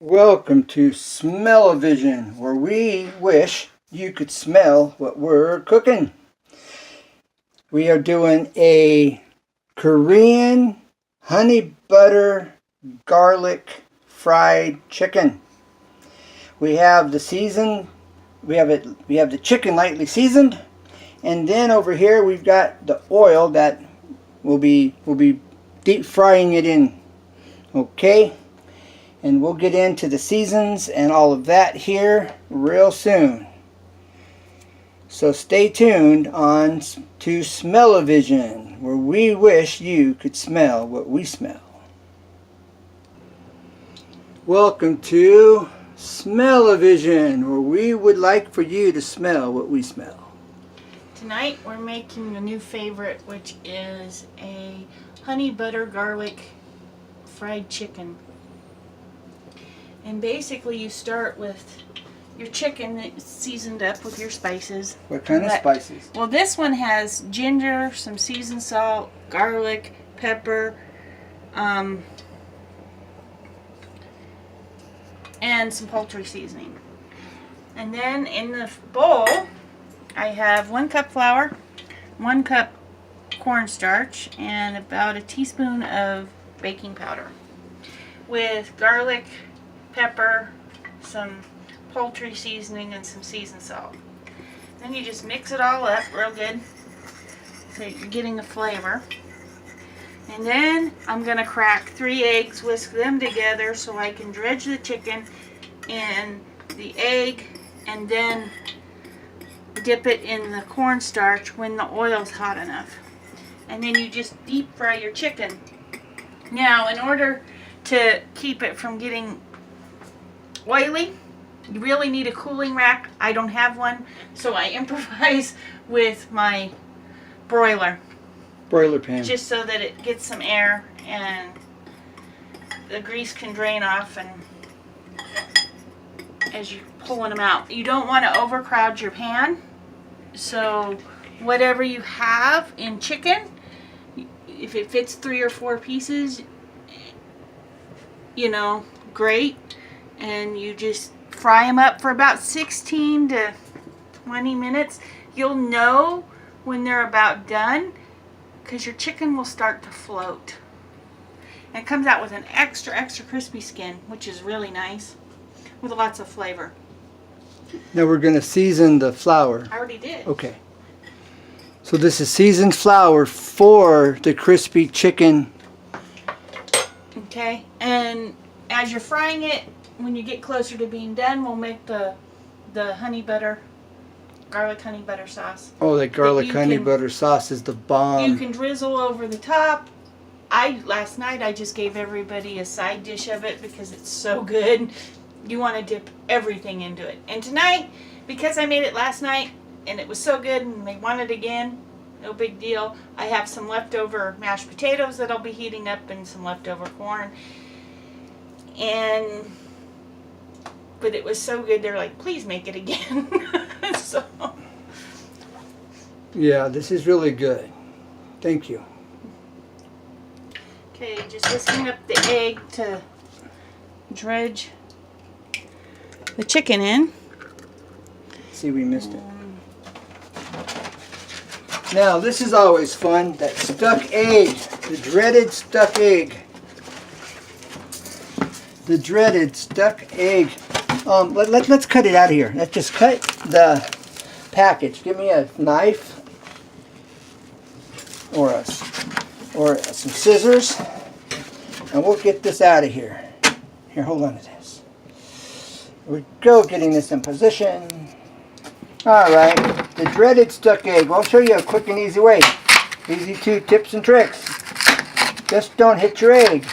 Welcome to Smell-O-Vision, where we wish you could smell what we're cooking. We are doing a Korean honey butter garlic fried chicken. We have the chicken lightly seasoned, and then over here we've got the oil that we'll be deep frying it in. Okay? And we'll get into the seasons and all of that here real soon. So stay tuned on to Smell-O-Vision, where we wish you could smell what we smell. Welcome to Smell-O-Vision, where we would like for you to smell what we smell. Tonight we're making a new favorite, which is a honey butter garlic fried chicken. And basically you start with your chicken that's seasoned up with your spices. What kind of spices? Well, this one has ginger, some seasoned salt, garlic, pepper, and some poultry seasoning. And then in the bowl I have 1 cup flour, 1 cup cornstarch, and about a teaspoon of baking powder with garlic, pepper, some poultry seasoning, and some seasoned salt. Then you just mix it all up real good so you're getting the flavor. And then I'm going to crack 3 eggs, whisk them together so I can dredge the chicken in the egg, and then dip it in the cornstarch when the oil's hot enough. And then you just deep fry your chicken. Now, in order to keep it from getting oily, you really need a cooling rack. I don't have one, so I improvise with my broiler pan. just so that it gets some air and the grease can drain off, and as you're pulling them out, you don't want to overcrowd your pan. So whatever you have in chicken, if it fits 3 or 4 pieces, great. And you just fry them up for about 16 to 20 minutes. You'll know when they're about done because your chicken will start to float. And it comes out with an extra crispy skin, which is really nice, with lots of flavor. Now we're going to season the flour. I already did. Okay. So this is seasoned flour for the crispy chicken. Okay, and as you're frying it, when you get closer to being done, we'll make the garlic honey butter sauce. Oh, that garlic honey butter sauce is the bomb. You can drizzle over the top. Last night I just gave everybody a side dish of it because it's so good. You want to dip everything into it. And tonight, because I made it last night and it was so good and they want it again, no big deal. I have some leftover mashed potatoes that I'll be heating up and some leftover corn. But it was so good, they're like, please make it again. So. Yeah, this is really good. Thank you. Okay, just whisking up the egg to dredge the chicken in. See, we missed it. Now, this is always fun, that stuck egg, the dreaded stuck egg. The dreaded stuck egg. Let's cut it out of here. Let's just cut the package. Give me a knife or some scissors, and we'll get this out of here. Here, hold on to this. Here we go, getting this in position. Alright, the dreaded stuck egg. I'll show you a quick and easy way. Easy 2 tips and tricks. Just don't hit your egg.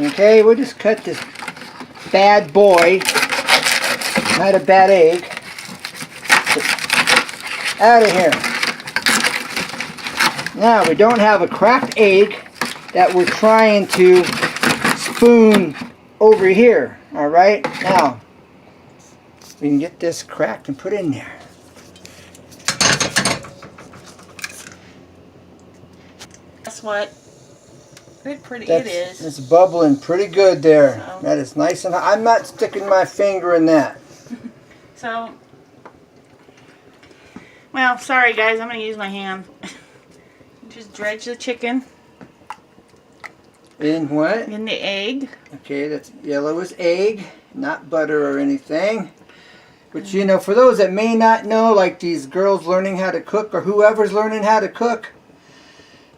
Okay, we'll just cut this bad boy, not a bad egg, out of here. Now, we don't have a cracked egg that we're trying to spoon over here. Alright, now we can get this cracked and put in there. Guess what? It is. It's bubbling pretty good there. So. That is nice and I'm not sticking my finger in that. So, well, sorry guys, I'm going to use my hand. Just dredge the chicken. In what? In the egg. Okay, that's yellow is egg, not butter or anything. But you know, for those that may not know, like these girls learning how to cook or whoever's learning how to cook,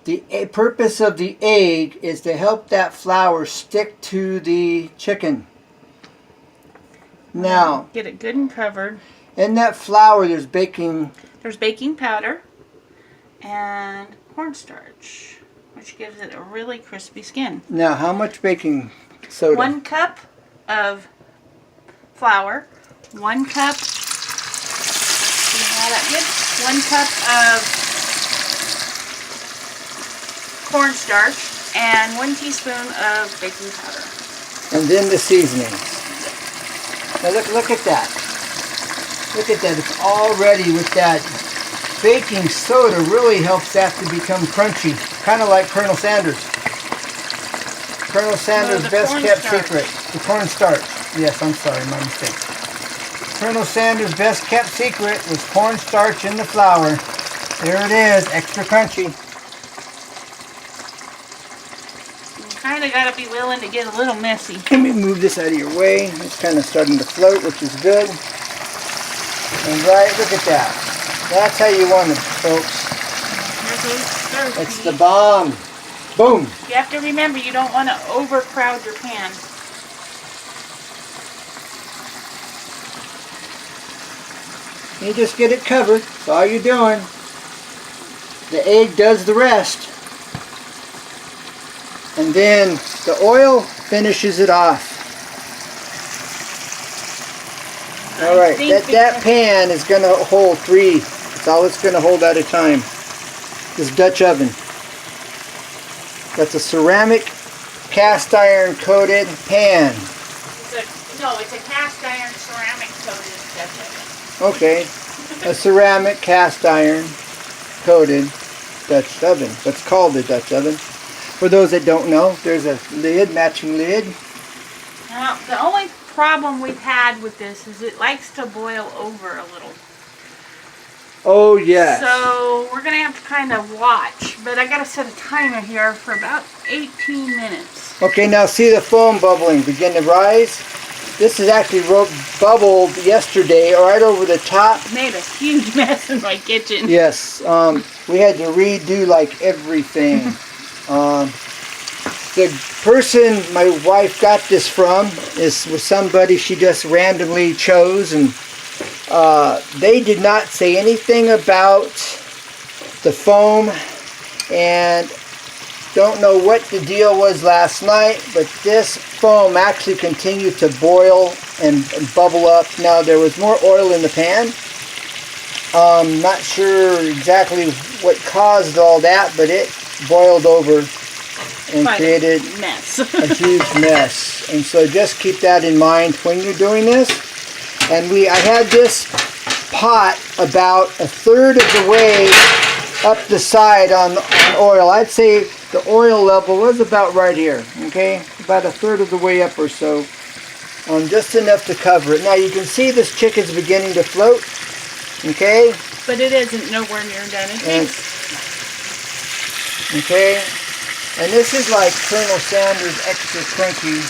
the purpose of the egg is to help that flour stick to the chicken. Now, get it good and covered. In that flour, there's baking powder and cornstarch, which gives it a really crispy skin. Now, how much baking soda? 1 cup of flour, 1 cup. That good? 1 cup of cornstarch and 1 teaspoon of baking powder. And then the seasonings. Now look at that. Look at that. It's all ready with that. Baking soda really helps that to become crunchy. Kind of like Colonel Sanders. Colonel Sanders' best kept secret. The cornstarch. Yes, I'm sorry, my mistake. Colonel Sanders' best kept secret was cornstarch in the flour. There it is, extra crunchy. You kind of got to be willing to get a little messy. Let me move this out of your way. It's kind of starting to float, which is good. And right, look at that. That's how you want it, folks. It's the bomb. Boom. You have to remember, you don't want to overcrowd your pan. You just get it covered. That's all you're doing. The egg does the rest. And then the oil finishes it off. All right, that pan is going to hold 3. That's all it's going to hold at a time. This Dutch oven. That's a ceramic cast iron coated pan. It's a cast iron ceramic coated Dutch oven. Okay, a ceramic cast iron coated Dutch oven. That's called a Dutch oven. For those that don't know, there's a lid, matching lid. Now, the only problem we've had with this is it likes to boil over a little. Oh, yes. So we're going to have to kind of watch. But I got to set a timer here for about 18 minutes. Okay, now see the foam bubbling begin to rise? This is actually bubbled yesterday right over the top. Made a huge mess in my kitchen. Yes, we had to redo like everything. The person my wife got this from was somebody she just randomly chose, and they did not say anything about the foam, and don't know what the deal was last night, but this foam actually continued to boil and bubble up. Now there was more oil in the pan. Not sure exactly what caused all that, but it boiled over and created a huge mess. And so just keep that in mind when you're doing this. And I had this pot about 1/3 of the way up the side on oil. I'd say the oil level was about right here, okay? About 1/3 of the way up or so. Just enough to cover it. Now you can see this chicken's beginning to float, okay? But it isn't nowhere near done. Okay? And this is like Colonel Sanders' extra crunchy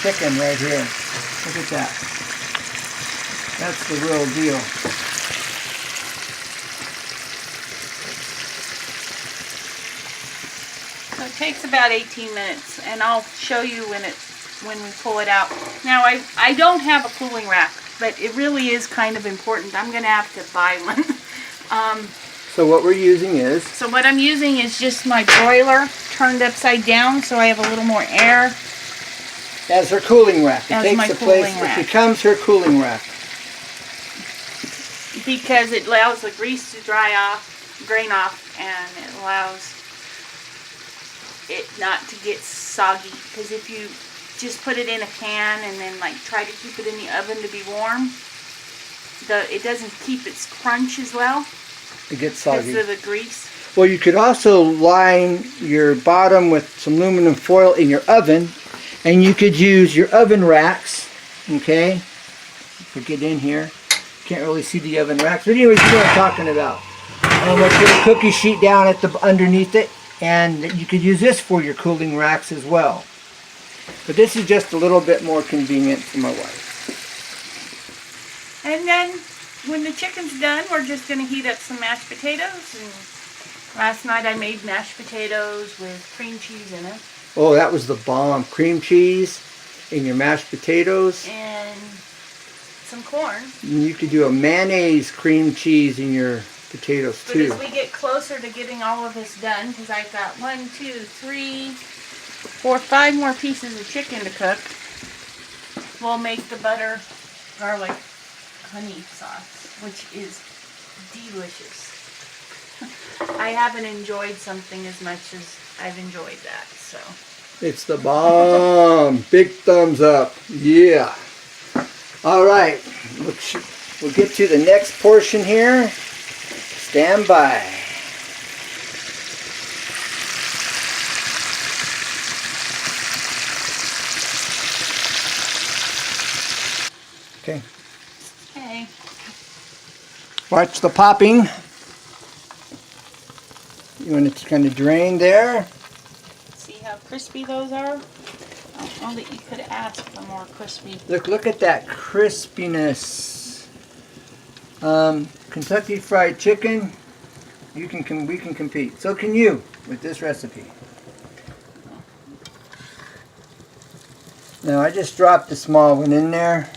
chicken right here. Look at that. That's the real deal. So it takes about 18 minutes, and I'll show you when we pull it out. Now I don't have a cooling rack, but it really is kind of important. I'm going to have to buy one. So what we're using is? So what I'm using is just my broiler turned upside down, so I have a little more air. As her cooling rack. It becomes her cooling rack. Because it allows the grease to drain off, and it allows it not to get soggy. Because if you just put it in a pan and then like try to keep it in the oven to be warm, it doesn't keep its crunch as well. It gets soggy. Because of the grease. Well, you could also line your bottom with some aluminum foil in your oven, and you could use your oven racks, okay? If we get in here, can't really see the oven racks, but anyways, you know what I'm talking about. We'll put a cookie sheet down at the underneath it, and you could use this for your cooling racks as well. But this is just a little bit more convenient for my wife. And then when the chicken's done, we're just going to heat up some mashed potatoes. And last night I made mashed potatoes with cream cheese in it. Oh, that was the bomb. Cream cheese in your mashed potatoes. And some corn. And you could do a mayonnaise cream cheese in your potatoes too. But as we get closer to getting all of this done, because I've got 1, 2, 3, 4, 5 more pieces of chicken to cook, we'll make the butter garlic honey sauce, which is delicious. I haven't enjoyed something as much as I've enjoyed that, so. It's the bomb. Big thumbs up. Yeah. All right. We'll get to the next portion here. Stand by. Okay. Okay. Watch the popping. You want it to kind of drain there. See how crispy those are? I don't know that you could ask for more crispy. Look at that crispiness. Kentucky Fried Chicken. We can compete. So can you with this recipe. Now I just dropped the small one in there,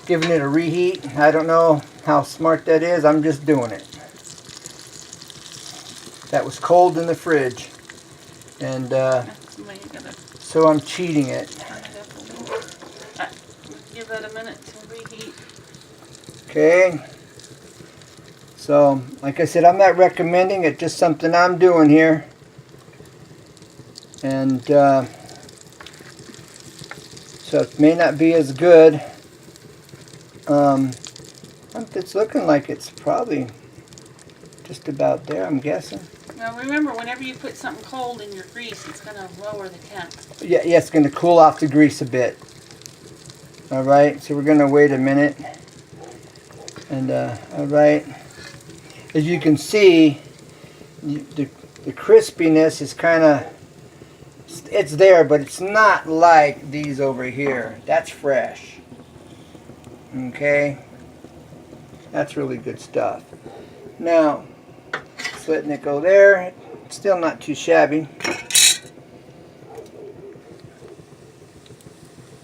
giving it a reheat. I don't know how smart that is. I'm just doing it. That was cold in the fridge, and so I'm cheating it. Give that a minute to reheat. Okay. So, like I said, I'm not recommending it. Just something I'm doing here, and so it may not be as good. It's looking like it's probably just about there, I'm guessing. Now remember, whenever you put something cold in your grease, it's going to lower the temp. Yeah, it's going to cool off the grease a bit. Alright, so we're going to wait a minute. And, alright. As you can see, the crispiness is kind of, it's there, but it's not like these over here. That's fresh. Okay? That's really good stuff. Now, just letting it go there. It's still not too shabby.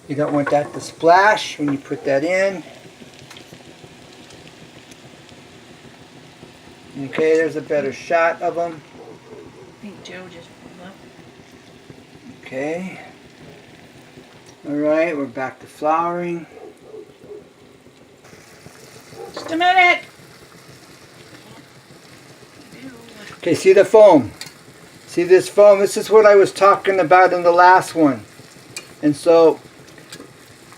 You don't want that to splash when you put that in. Okay, there's a better shot of them. I think Joe just pulled up. Okay. Alright, we're back to flouring. Just a minute. Okay, see the foam? See this foam? This is what I was talking about in the last one. And so,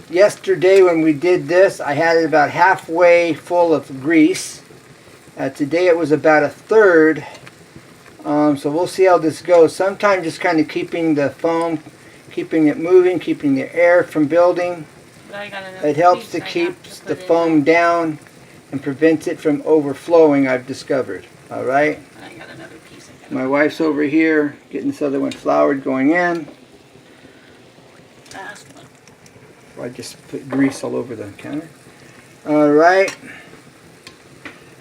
yesterday when we did this, I had it about halfway full of grease. Today it was about a third. So we'll see how this goes. Sometimes just kind of keeping the foam, keeping it moving, keeping the air from building. It helps to keep the foam down and prevents it from overflowing, I've discovered. Alright? I got another piece. My wife's over here getting this other one floured going in. Fast one. I just put grease all over the counter. Alright.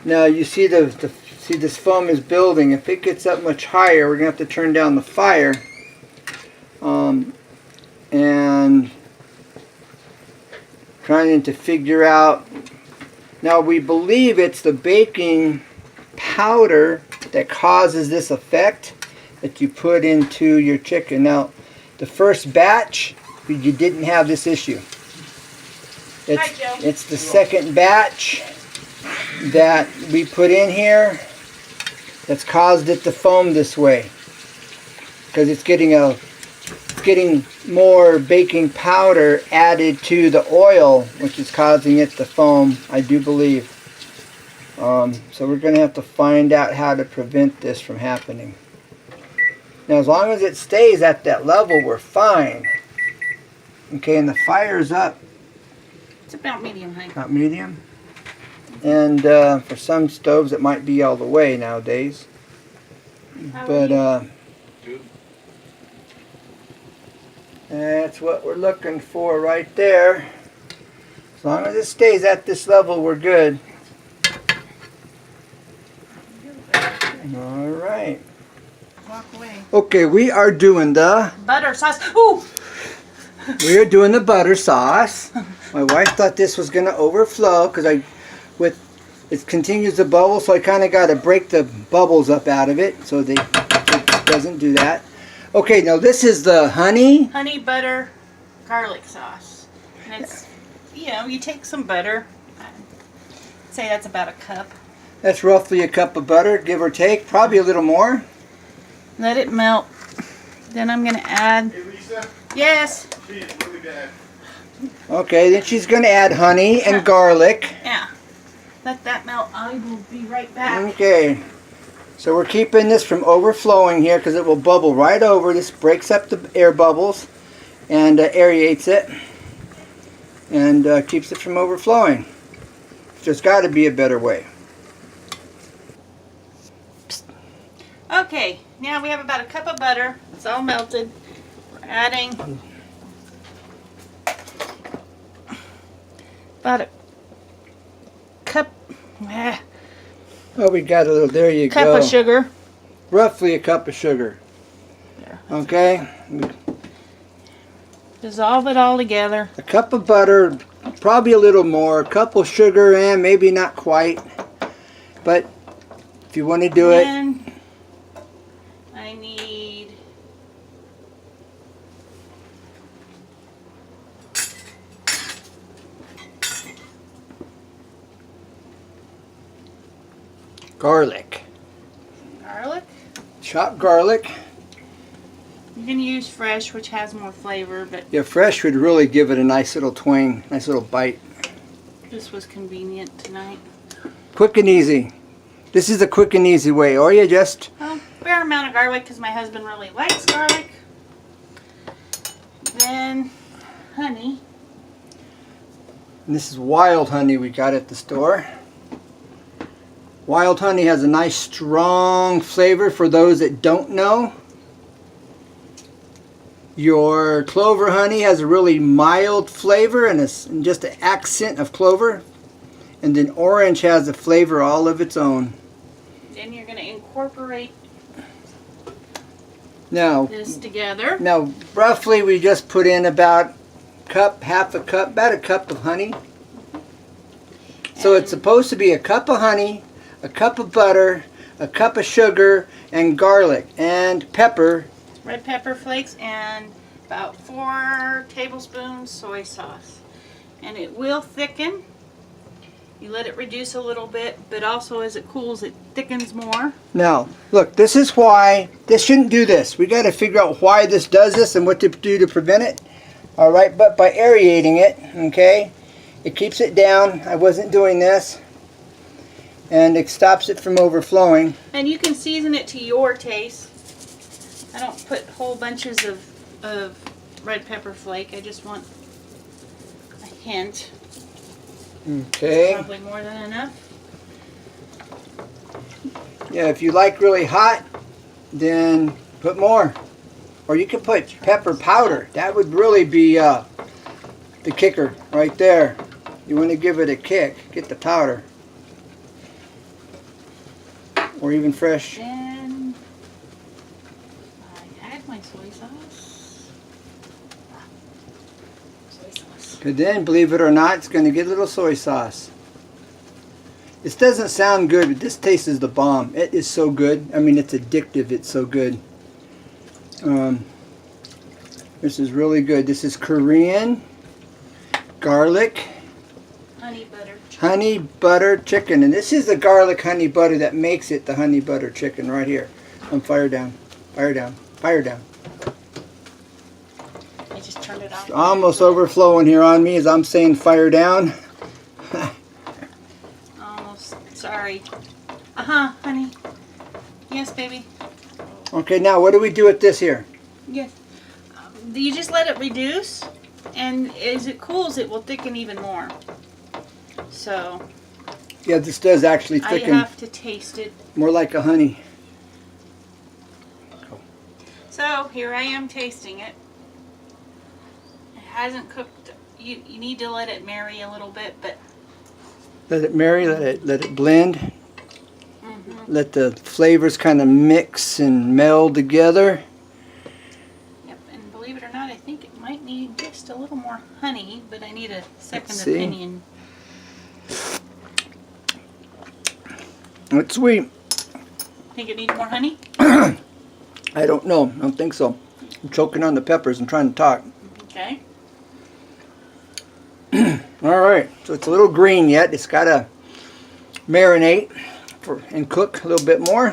Now you see see this foam is building. If it gets up much higher, we're going to have to turn down the fire. And trying to figure out. Now we believe it's the baking powder that causes this effect that you put into your chicken. Now the first batch, you didn't have this issue. Hi, Joe. It's the second batch that we put in here that's caused it to foam this way, because it's getting more baking powder added to the oil, which is causing it to foam, I do believe. So we're going to have to find out how to prevent this from happening. Now, as long as it stays at that level, we're fine. Okay, and the fire's up. It's about medium high. About medium. And for some stoves, it might be all the way nowadays. But that's what we're looking for right there. As long as it stays at this level, we're good. All right. Walk away. Okay, we are doing the Butter sauce. Ooh! we are doing the butter sauce. My wife thought this was going to overflow because it continues to bubble, so I kind of got to break the bubbles up out of it so it doesn't do that. Okay, now this is the honey Butter garlic sauce. And it's, you take some butter. I'd say that's about a cup. That's roughly a cup of butter, give or take, probably a little more. Let it melt. Then I'm going to add... Hey, Lisa? Yes. She's really bad. Okay, then she's going to add honey and garlic. Yeah. Let that melt. I will be right back. Okay, so we're keeping this from overflowing here because it will bubble right over. This breaks up the air bubbles and aerates it and keeps it from overflowing. There's got to be a better way. Okay, now we have about a cup of butter. It's all melted. We're adding about a cup, Oh, we got a little, there you cup go. of sugar. Roughly a cup of sugar. There. Okay, Dissolve it all together. a cup of butter, probably a little more, a cup of sugar, and maybe not quite. But if you want to do it, And I need garlic. garlic. Chopped garlic. You can use fresh, which has more flavor, but Yeah, fresh would really give it a nice little twang, nice little bite. this was convenient tonight. Quick and easy. This is the quick and easy way, or you just, Well, fair amount of garlic because my husband really likes garlic. Then honey. and this is wild honey we got at the store. Wild honey has a nice strong flavor for those that don't know. Your clover honey has a really mild flavor and just an accent of clover. And then orange has a flavor all of its own. Then you're going to incorporate Now, this together. Now, roughly we just put in about half a cup, about a cup of honey. So it's supposed to be a cup of honey, a cup of butter, a cup of sugar, and garlic, and pepper. Red pepper flakes, and about 4 tablespoons soy sauce. And it will thicken. You let it reduce a little bit, but also as it cools, it thickens more. Now, look, this is why this shouldn't do this. We got to figure out why this does this and what to do to prevent it. All right, but by aerating it, okay, it keeps it down. I wasn't doing this. And it stops it from overflowing. And you can season it to your taste. I don't put whole bunches of red pepper flake. I just want a hint. Okay. Probably more than enough. Yeah, if you like really hot, then put more. Or you can put pepper powder. That would really be the kicker right there. You want to give it a kick, get the powder. Or even fresh. Then I add my soy sauce. Soy sauce. But then, believe it or not, it's going to get a little soy sauce. This doesn't sound good, but this tastes is the bomb. It is so good. I mean, it's addictive. It's so good. This is really good. This is Korean garlic honey butter chicken. And this is the garlic honey butter that makes it the honey butter chicken right here. Fire down. Fire down. Fire down. I just turned it on. Almost overflowing here on me as I'm saying fire down. Almost. Sorry. Sorry. Honey. Yes, baby. Okay, now what do we do with this here? Yes. You just let it reduce, and as it cools, it will thicken even more. So. Yeah, this does actually thicken. I have to taste it. More like a honey. So here I am tasting it. It hasn't cooked. You need to let it marry a little bit, but let it marry. Let it blend. Let the flavors kind of mix and meld together. Yep, and believe it or not, I think it might need just a little more honey, but I need a second see. opinion. It's sweet. Think it needs more honey? I don't know. I don't think so. I'm choking on the peppers and trying to talk. Okay. Alright, so it's a little green yet. It's got to marinate and cook a little bit more.